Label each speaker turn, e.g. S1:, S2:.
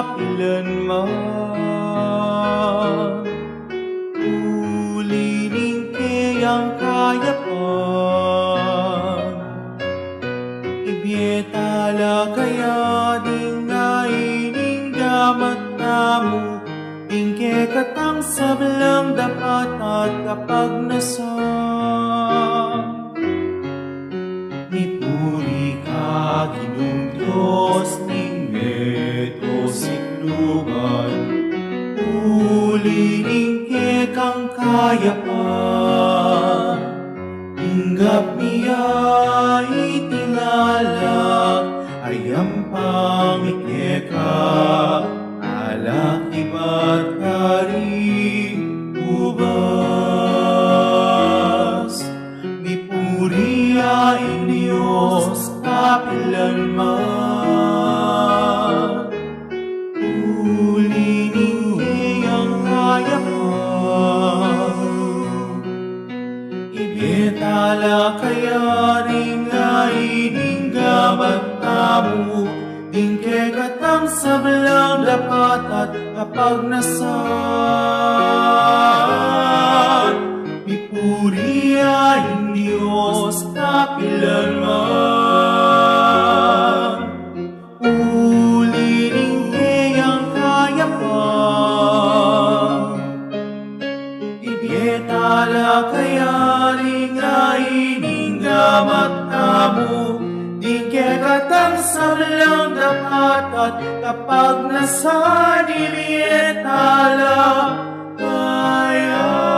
S1: kapilanman. Ulining kayang kayapan, ibietala kaya ding naining damat namu, ingke katang sablang dapat at kapag nasam. Mipuri ka Ginong Diyos ning medyo siklugan, ulining kang kayapan, inggap niya itingalak, ayam pangikeka, alak iba't kari ubas. Mipuri ang Diyos kapilanman, ulining kayang kayapan, ibietala kaya ring naining gamat tamu, ingke katang sablang dapat at kapag nasan. Mipuri ang Diyos kapilanman, ulining kayang kayapan, ibietala kaya ring naining gamat tamu, ingke katang sablang dapat at kapag nasan ibietala kaya.